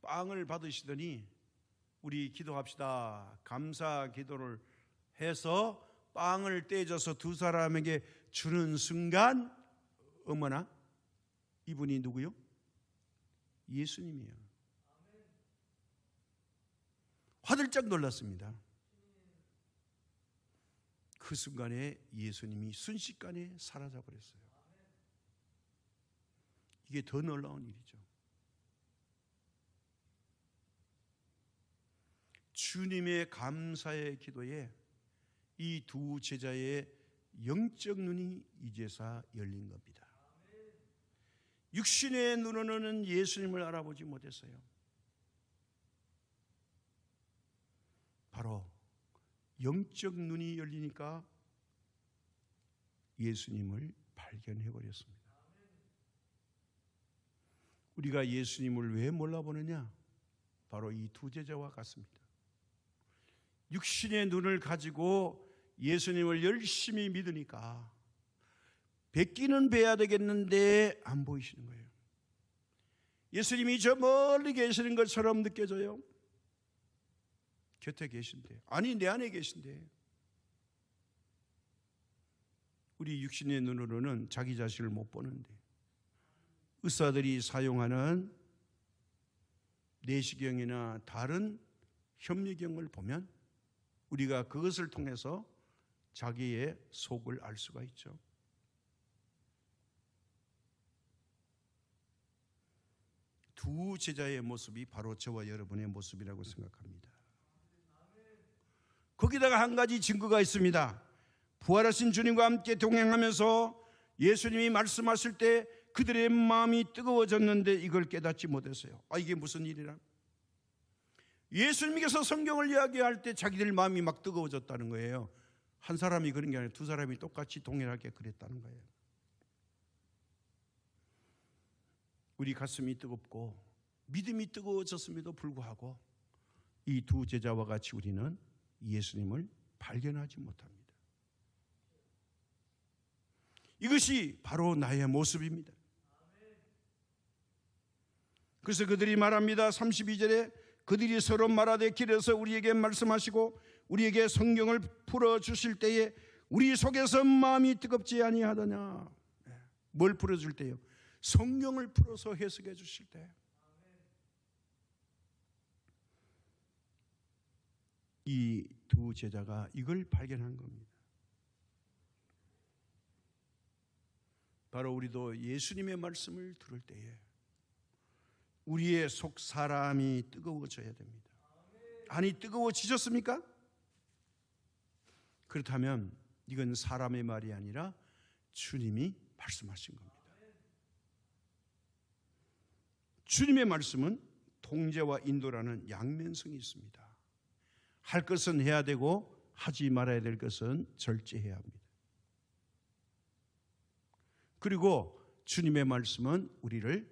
빵을 받으시더니 우리 기도합시다. 감사 기도를 해서 빵을 떼줘서 두 사람에게 주는 순간 어머나 이분이 누구요? 예수님이에요. 화들짝 놀랐습니다. 그 순간에 예수님이 순식간에 사라져 버렸어요. 이게 더 놀라운 일이죠. 주님의 감사의 기도에 이 두 제자의 영적 눈이 이제서 열린 겁니다. 육신의 눈으로는 예수님을 알아보지 못했어요. 바로 영적 눈이 열리니까 예수님을 발견해 버렸습니다. 우리가 예수님을 왜 몰라보느냐? 바로 이 두 제자와 같습니다. 육신의 눈을 가지고 예수님을 열심히 믿으니까 뵙기는 뵈야 되겠는데 안 보이시는 거예요. 예수님이 저 멀리 계시는 것처럼 느껴져요. 곁에 계신데, 아니 내 안에 계신데. 우리 육신의 눈으로는 자기 자신을 못 보는데 의사들이 사용하는 내시경이나 다른 현미경을 보면 우리가 그것을 통해서 자기의 속을 알 수가 있죠. 두 제자의 모습이 바로 저와 여러분의 모습이라고 생각합니다. 거기다가 한 가지 증거가 있습니다. 부활하신 주님과 함께 동행하면서 예수님이 말씀하실 때 그들의 마음이 뜨거워졌는데 이걸 깨닫지 못했어요. 이게 무슨 일이라? 예수님께서 성경을 이야기할 때 자기들 마음이 막 뜨거워졌다는 거예요. 한 사람이 그런 게 아니라 두 사람이 똑같이 동일하게 그랬다는 거예요. 우리 가슴이 뜨겁고 믿음이 뜨거워졌음에도 불구하고 이 두 제자와 같이 우리는 예수님을 발견하지 못합니다. 이것이 바로 나의 모습입니다. 그래서 그들이 말합니다. 32절에 그들이 서로 말하되 길에서 우리에게 말씀하시고 우리에게 성경을 풀어주실 때에 우리 속에서 마음이 뜨겁지 아니하더냐. 뭘 풀어줄 때요? 성경을 풀어서 해석해 주실 때. 이 두 제자가 이걸 발견한 겁니다. 바로 우리도 예수님의 말씀을 들을 때에 우리의 속 사람이 뜨거워져야 됩니다. 아니 뜨거워지셨습니까? 그렇다면 이건 사람의 말이 아니라 주님이 말씀하신 겁니다. 주님의 말씀은 통제와 인도라는 양면성이 있습니다. 할 것은 해야 되고 하지 말아야 될 것은 절제해야 합니다. 그리고 주님의 말씀은 우리를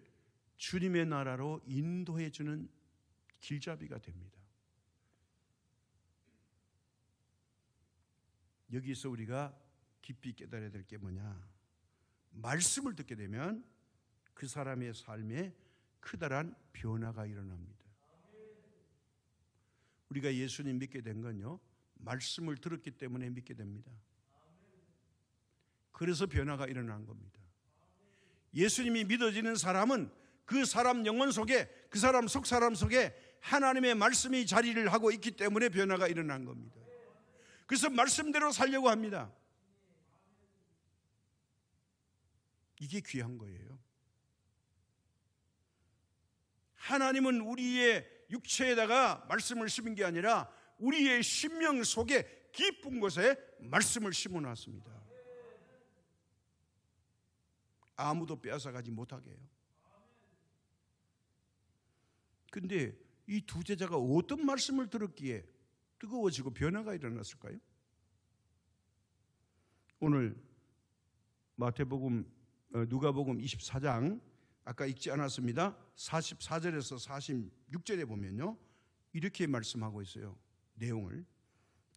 주님의 나라로 인도해 주는 길잡이가 됩니다. 여기서 우리가 깊이 깨달아야 될 게 뭐냐? 말씀을 듣게 되면 그 사람의 삶에 크다란 변화가 일어납니다. 우리가 예수님 믿게 된 건요, 말씀을 들었기 때문에 믿게 됩니다. 그래서 변화가 일어난 겁니다. 예수님이 믿어지는 사람은 그 사람 영혼 속에, 그 사람 속 사람 속에 하나님의 말씀이 자리를 하고 있기 때문에 변화가 일어난 겁니다. 그래서 말씀대로 살려고 합니다. 이게 귀한 거예요. 하나님은 우리의 육체에다가 말씀을 심은 게 아니라 우리의 심령 속에 깊은 곳에 말씀을 심어놨습니다. 아무도 빼앗아가지 못하게 해요. 근데 이 두 제자가 어떤 말씀을 들었기에 뜨거워지고 변화가 일어났을까요? 오늘 누가복음 24장 아까 읽지 않았습니다. 44절에서 46절에 보면요, 이렇게 말씀하고 있어요. 내용을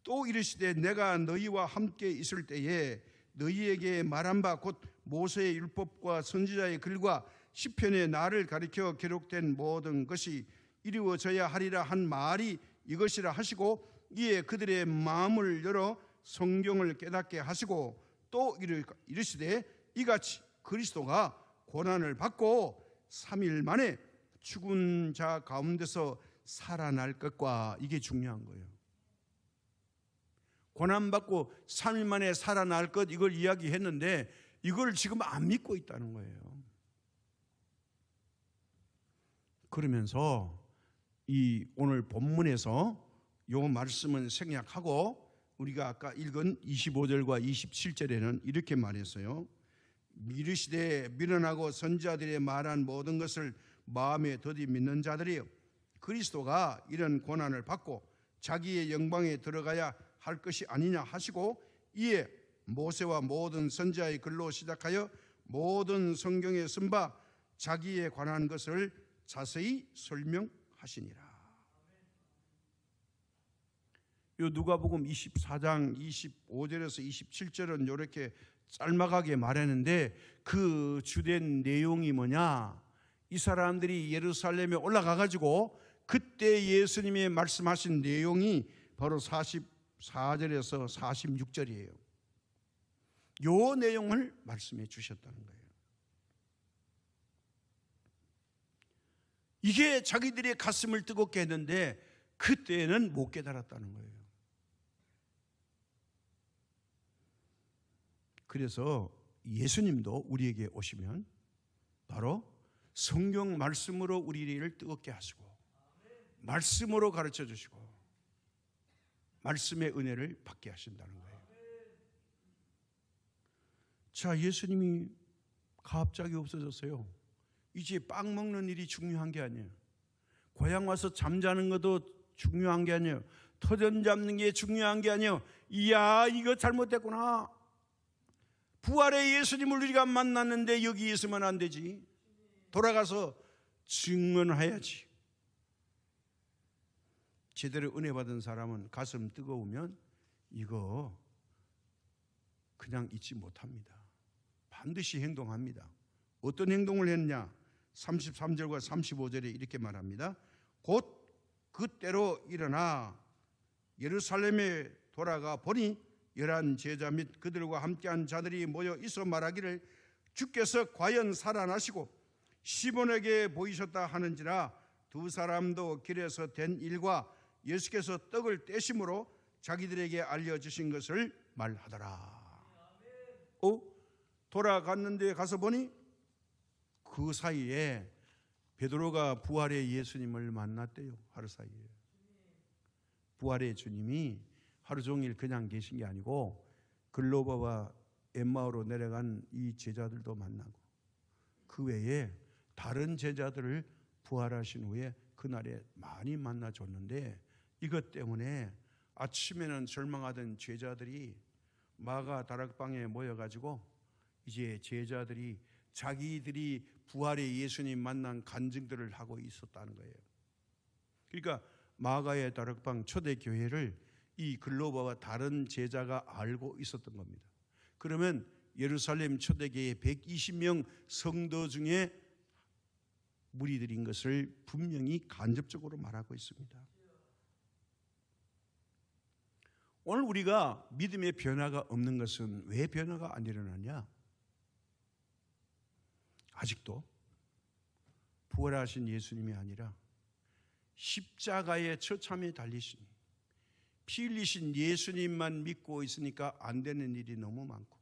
또 이르시되 내가 너희와 함께 있을 때에 너희에게 말한 바 곧 모세의 율법과 선지자의 글과 시편에 나를 가리켜 기록된 모든 것이 이루어져야 하리라 한 말이 이것이라 하시고, 이에 그들의 마음을 열어 성경을 깨닫게 하시고, 또 이르시되 이같이 그리스도가 고난을 받고 3일 만에 죽은 자 가운데서 살아날 것과, 이게 중요한 거예요. 고난받고 3일 만에 살아날 것, 이걸 이야기했는데 이걸 지금 안 믿고 있다는 거예요. 그러면서 이 오늘 본문에서 요 말씀은 생략하고 우리가 아까 읽은 25절과 27절에는 이렇게 말했어요. 이르시되 미련하고 선지자들의 말한 모든 것을 마음에 더디 믿는 자들이요, 그리스도가 이런 고난을 받고 자기의 영광에 들어가야 할 것이 아니냐 하시고, 이에 모세와 모든 선지자의 글로 시작하여 모든 성경에 쓴 바 자기에 관한 것을 자세히 설명하시니라. 요 누가복음 24장 25절에서 27절은 이렇게 짤막하게 말했는데, 그 주된 내용이 뭐냐? 이 사람들이 예루살렘에 올라가 가지고 그때 예수님이 말씀하신 내용이 바로 44절에서 46절이에요. 요 내용을 말씀해 주셨다는 거예요. 이게 자기들의 가슴을 뜨겁게 했는데 그때는 못 깨달았다는 거예요. 그래서 예수님도 우리에게 오시면 바로 성경 말씀으로 우리를 뜨겁게 하시고, 말씀으로 가르쳐 주시고, 말씀의 은혜를 받게 하신다는 거예요. 자, 예수님이 갑자기 없어졌어요. 이제 빵 먹는 일이 중요한 게 아니에요. 고향 와서 잠자는 것도 중요한 게 아니에요. 터전 잡는 게 중요한 게 아니에요. 이야, 이거 잘못됐구나. 부활의 예수님을 우리가 만났는데 여기 있으면 안 되지. 돌아가서 증언해야지. 제대로 은혜 받은 사람은 가슴 뜨거우면 이거 그냥 잊지 못합니다. 반드시 행동합니다. 어떤 행동을 했냐? 33절과 35절에 이렇게 말합니다. 곧 그때로 일어나 예루살렘에 돌아가 보니 11 제자 및 그들과 함께한 자들이 모여 있어 말하기를 주께서 과연 살아나시고 시몬에게 보이셨다 하는지라, 두 사람도 길에서 된 일과 예수께서 떡을 떼심으로 자기들에게 알려주신 것을 말하더라. 돌아갔는데 가서 보니 그 사이에 베드로가 부활의 예수님을 만났대요. 하루 사이에. 부활의 주님이 하루 종일 그냥 계신 게 아니고 글로바와 엠마오로 내려간 이 제자들도 만나고, 그 외에 다른 제자들을 부활하신 후에 그날에 많이 만나줬는데, 이것 때문에 아침에는 절망하던 제자들이 마가 다락방에 모여가지고 이제 제자들이 자기들이 부활의 예수님 만난 간증들을 하고 있었다는 거예요. 그러니까 마가의 다락방 초대교회를 이 글로바와 다른 제자가 알고 있었던 겁니다. 그러면 예루살렘 초대교회 120명 성도 중에 무리들인 것을 분명히 간접적으로 말하고 있습니다. 오늘 우리가 믿음의 변화가 없는 것은 왜 변화가 안 일어나냐? 아직도 부활하신 예수님이 아니라 십자가에 처참히 달리신, 피 흘리신 예수님만 믿고 있으니까 안 되는 일이 너무 많고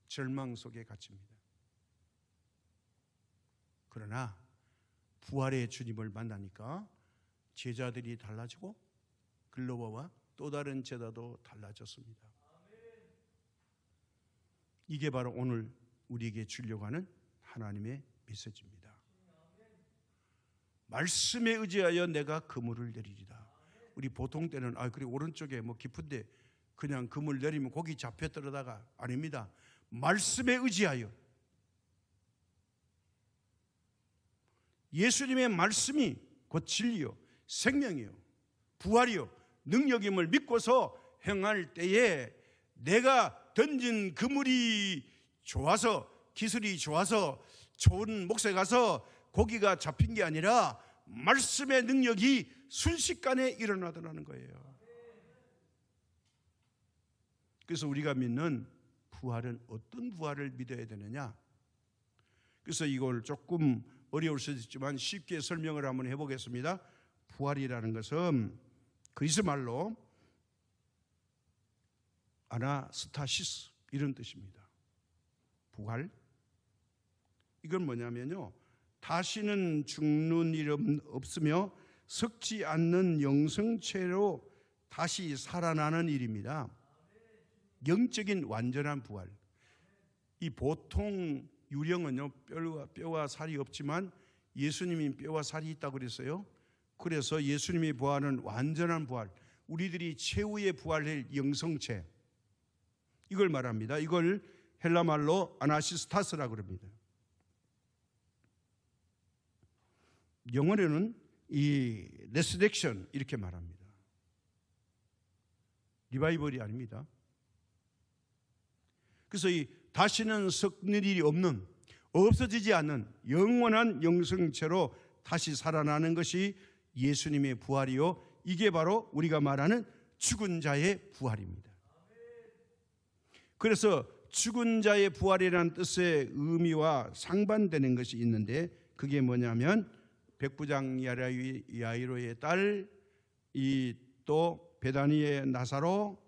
절망 속에 갇힙니다. 그러나 부활의 주님을 만나니까 제자들이 달라지고 글로바와 또 다른 제자도 달라졌습니다. 이게 바로 오늘 우리에게 주려고 하는 하나님의 메시지입니다. 말씀에 의지하여 내가 그물을 내리리다. 우리 보통 때는 그래 오른쪽에 뭐 깊은데 그냥 그물 내리면 고기 잡혀 들어다가, 아닙니다. 말씀에 의지하여 예수님의 말씀이 곧 진리요 생명이요 부활이요 능력임을 믿고서 행할 때에 내가 던진 그물이 좋아서 기술이 좋아서 좋은 목세 가서 고기가 잡힌 게 아니라 말씀의 능력이 순식간에 일어나더라는 거예요. 그래서 우리가 믿는 부활은 어떤 부활을 믿어야 되느냐? 그래서 이걸 조금 어려울 수도 있지만 쉽게 설명을 한번 해보겠습니다. 부활이라는 것은 그리스 말로 아나스타시스 이런 뜻입니다. 부활. 이건 뭐냐면요, 다시는 죽는 일 없으며 썩지 않는 영성체로 다시 살아나는 일입니다. 영적인 완전한 부활. 이 보통 유령은요 뼈와 살이 없지만 예수님이 뼈와 살이 있다고 그랬어요. 그래서 예수님이 부활은 완전한 부활, 우리들이 최후의 부활할 영성체, 이걸 말합니다. 이걸 헬라말로 아나시스타스라고 합니다. 영어로는 이 레스렉션 이렇게 말합니다. 리바이벌이 아닙니다. 그래서 이 다시는 썩는 일이 없는, 없어지지 않는 영원한 영성체로 다시 살아나는 것이 예수님의 부활이요, 이게 바로 우리가 말하는 죽은 자의 부활입니다. 그래서 죽은 자의 부활이라는 뜻의 의미와 상반되는 것이 있는데, 그게 뭐냐면 백부장 야이로의 딸, 이 또 베다니의 나사로,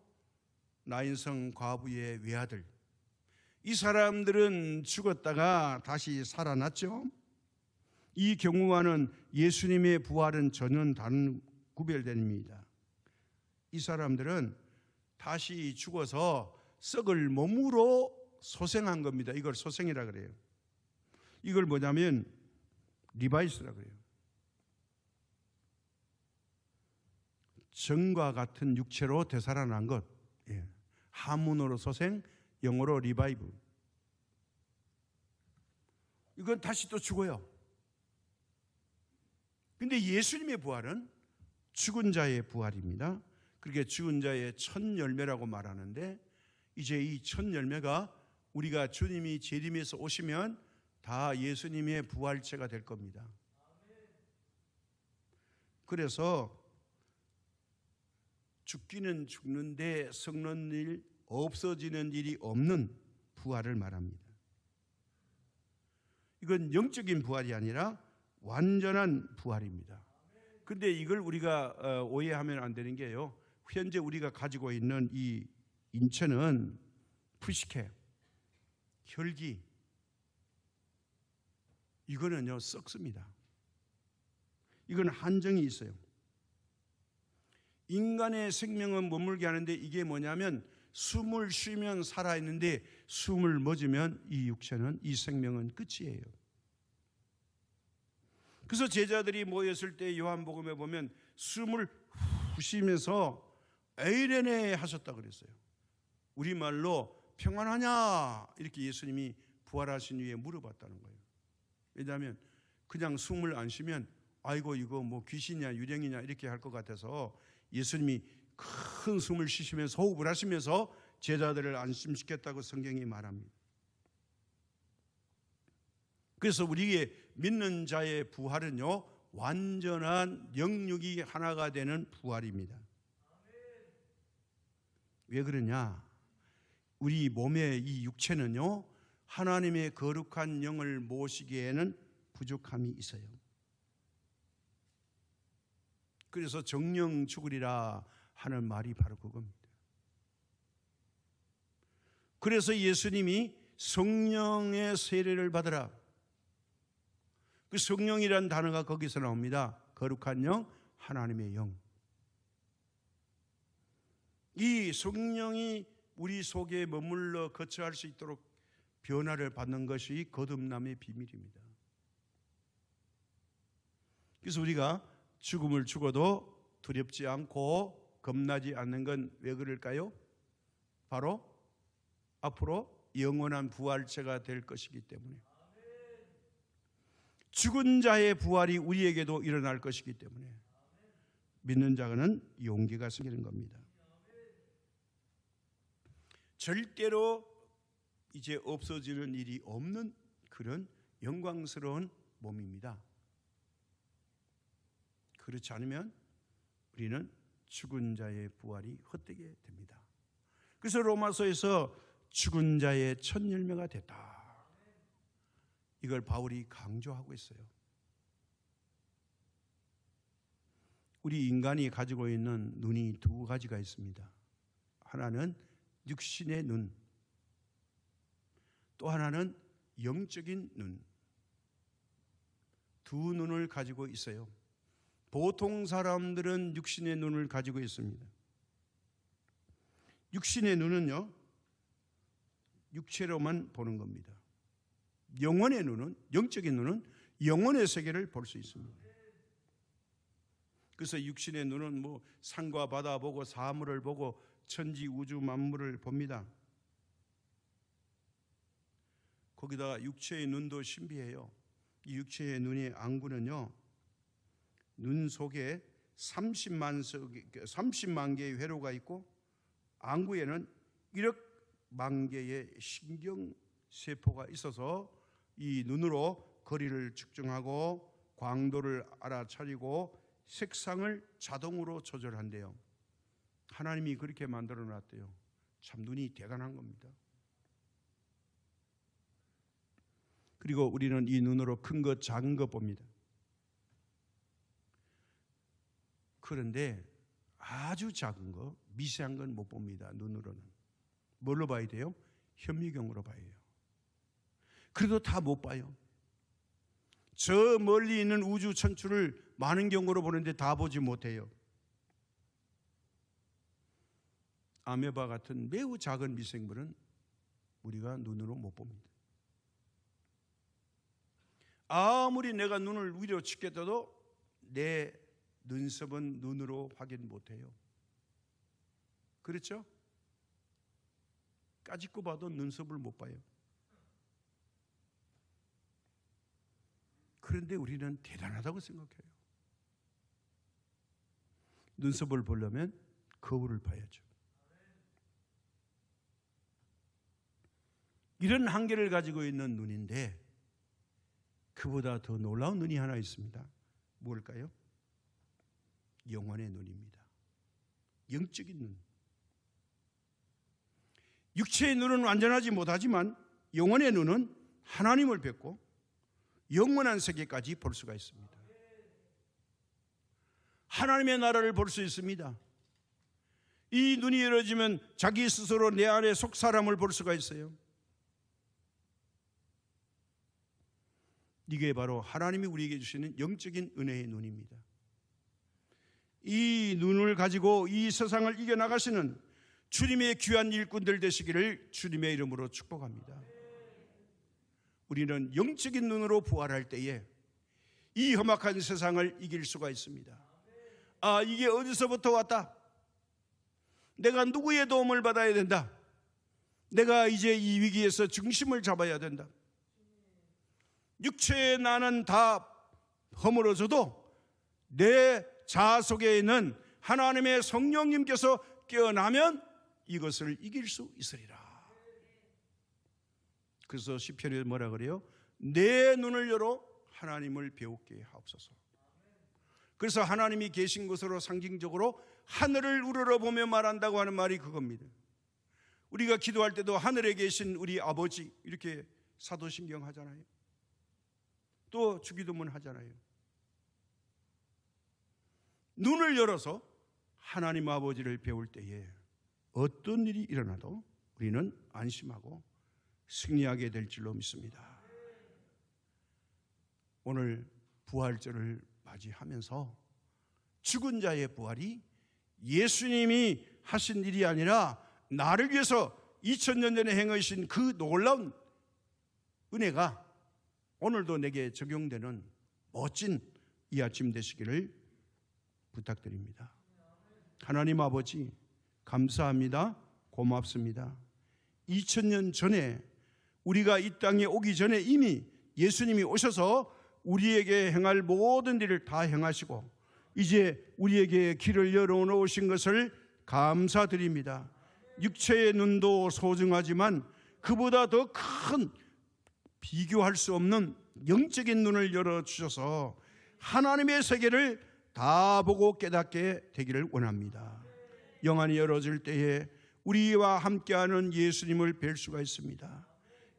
나인성 과부의 외아들, 이 사람들은 죽었다가 다시 살아났죠. 이 경우와는 예수님의 부활은 전혀 다른 구별됩니다. 이 사람들은 다시 죽어서 썩을 몸으로 소생한 겁니다. 이걸 소생이라 그래요. 이걸 뭐냐면 리바이스라 그래요. 전과 같은 육체로 되살아난 것. 한문으로 소생, 영어로 리바이브. 이건 다시 또 죽어요. 근데 예수님의 부활은 죽은 자의 부활입니다. 그렇게 죽은 자의 첫 열매라고 말하는데, 이제 이 첫 열매가 우리가 주님이 재림해서 오시면 다 예수님의 부활체가 될 겁니다. 그래서 죽기는 죽는데 썩는 일, 없어지는 일이 없는 부활을 말합니다. 이건 영적인 부활이 아니라 완전한 부활입니다. 그런데 이걸 우리가 오해하면 안 되는 게요, 현재 우리가 가지고 있는 이 인체는 푸시케, 혈기, 이거는요 썩습니다. 이건 한정이 있어요. 인간의 생명은 머물게 하는데 이게 뭐냐면 숨을 쉬면 살아있는데 숨을 멎으면 이 육체는, 이 생명은 끝이에요. 그래서 제자들이 모였을 때 요한복음에 보면 숨을 후 쉬면서 에이레네 하셨다고 그랬어요. 우리말로 평안하냐 이렇게 예수님이 부활하신 후에 물어봤다는 거예요. 왜냐하면 그냥 숨을 안 쉬면 아이고 이거 뭐 귀신이냐 유령이냐 이렇게 할 것 같아서 예수님이 큰 숨을 쉬시면서 호흡을 하시면서 제자들을 안심시켰다고 성경이 말합니다. 그래서 우리의 믿는 자의 부활은요 완전한 영육이 하나가 되는 부활입니다. 왜 그러냐? 우리 몸의 이 육체는요 하나님의 거룩한 영을 모시기에는 부족함이 있어요. 그래서 정령 죽으리라 하는 말이 바로 그겁니다. 그래서 예수님이 성령의 세례를 받으라. 그 성령이라는 단어가 거기서 나옵니다. 거룩한 영, 하나님의 영. 이 성령이 우리 속에 머물러 거처할 수 있도록 변화를 받는 것이 거듭남의 비밀입니다. 그래서 우리가 죽음을 죽어도 두렵지 않고 겁나지 않는 건 왜 그럴까요? 바로 앞으로 영원한 부활체가 될 것이기 때문에. 죽은 자의 부활이 우리에게도 일어날 것이기 때문에 믿는 자는 용기가 생기는 겁니다. 절대로 이제 없어지는 일이 없는 그런 영광스러운 몸입니다. 그렇지 않으면 우리는 죽은 자의 부활이 헛되게 됩니다. 그래서 로마서에서 죽은 자의 첫 열매가 됐다, 이걸 바울이 강조하고 있어요. 우리 인간이 가지고 있는 눈이 두 가지가 있습니다. 하나는 육신의 눈, 또 하나는 영적인 눈. 두 눈을 가지고 있어요. 보통 사람들은 육신의 눈을 가지고 있습니다. 육신의 눈은요, 육체로만 보는 겁니다. 영혼의 눈은, 영적인 눈은 영혼의 세계를 볼 수 있습니다. 그래서 육신의 눈은 뭐 산과 바다 보고 사물을 보고 천지 우주 만물을 봅니다. 거기다가 육체의 눈도 신비해요. 이 육체의 눈의 안구는요, 눈 속에 30만 개의 회로가 있고 안구에는 1억만 개의 신경세포가 있어서 이 눈으로 거리를 측정하고 광도를 알아차리고 색상을 자동으로 조절한대요. 하나님이 그렇게 만들어 놨대요. 참 눈이 대단한 겁니다. 그리고 우리는 이 눈으로 큰 것 작은 것 봅니다. 그런데 아주 작은 거, 미세한 건 못 봅니다. 눈으로는. 뭘로 봐야 돼요? 현미경으로 봐야 해요. 그래도 다 못 봐요. 저 멀리 있는 우주 천추를 망원경으로 보는데 다 보지 못해요. 아메바 같은 매우 작은 미생물은 우리가 눈으로 못 봅니다. 아무리 내가 눈을 위로 치켜도 내 눈썹은 눈으로 확인 못해요. 그렇죠? 까짓거 봐도 눈썹을 못 봐요. 그런데 우리는 대단하다고 생각해요. 눈썹을 보려면 거울을 봐야죠. 이런 한계를 가지고 있는 눈인데 그보다 더 놀라운 눈이 하나 있습니다. 뭘까요? 영혼의 눈입니다. 영적인 눈. 육체의 눈은 완전하지 못하지만 영혼의 눈은 하나님을 뵙고 영원한 세계까지 볼 수가 있습니다. 하나님의 나라를 볼 수 있습니다. 이 눈이 열어지면 자기 스스로 내 안에 속 사람을 볼 수가 있어요. 이게 바로 하나님이 우리에게 주시는 영적인 은혜의 눈입니다. 이 눈을 가지고 이 세상을 이겨나가시는 주님의 귀한 일꾼들 되시기를 주님의 이름으로 축복합니다. 우리는 영적인 눈으로 부활할 때에 이 험악한 세상을 이길 수가 있습니다. 아, 이게 어디서부터 왔다? 내가 누구의 도움을 받아야 된다? 내가 이제 이 위기에서 중심을 잡아야 된다. 육체의 나는 다 허물어져도 내 자아 속에 있는 하나님의 성령님께서 깨어나면 이것을 이길 수 있으리라. 그래서 시편에 뭐라 그래요? 내 눈을 열어 하나님을 배우게 하옵소서. 그래서 하나님이 계신 곳으로 상징적으로 하늘을 우러러보며 말한다고 하는 말이 그겁니다. 우리가 기도할 때도 하늘에 계신 우리 아버지 이렇게 사도신경 하잖아요. 또 주기도문 하잖아요. 눈을 열어서 하나님 아버지를 배울 때에 어떤 일이 일어나도 우리는 안심하고 승리하게 될 줄로 믿습니다. 오늘 부활절을 맞이하면서 죽은 자의 부활이 예수님이 하신 일이 아니라 나를 위해서 2000년 전에 행하신 그 놀라운 은혜가 오늘도 내게 적용되는 멋진 이 아침 되시기를 부탁드립니다. 하나님 아버지 감사합니다. 고맙습니다. 2000년 전에 우리가 이 땅에 오기 전에 이미 예수님이 오셔서 우리에게 행할 모든 일을 다 행하시고 이제 우리에게 길을 열어놓으신 것을 감사드립니다. 육체의 눈도 소중하지만 그보다 더 큰 비교할 수 없는 영적인 눈을 열어주셔서 하나님의 세계를 다 보고 깨닫게 되기를 원합니다. 영안이 열어질 때에 우리와 함께하는 예수님을 뵐 수가 있습니다.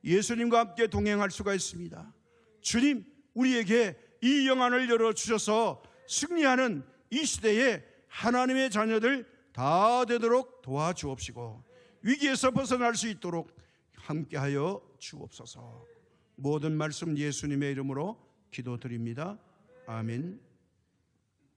예수님과 함께 동행할 수가 있습니다. 주님, 우리에게 이 영안을 열어주셔서 승리하는 이 시대에 하나님의 자녀들 다 되도록 도와주옵시고 위기에서 벗어날 수 있도록 함께하여 주옵소서. 모든 말씀 예수님의 이름으로 기도드립니다. 아멘.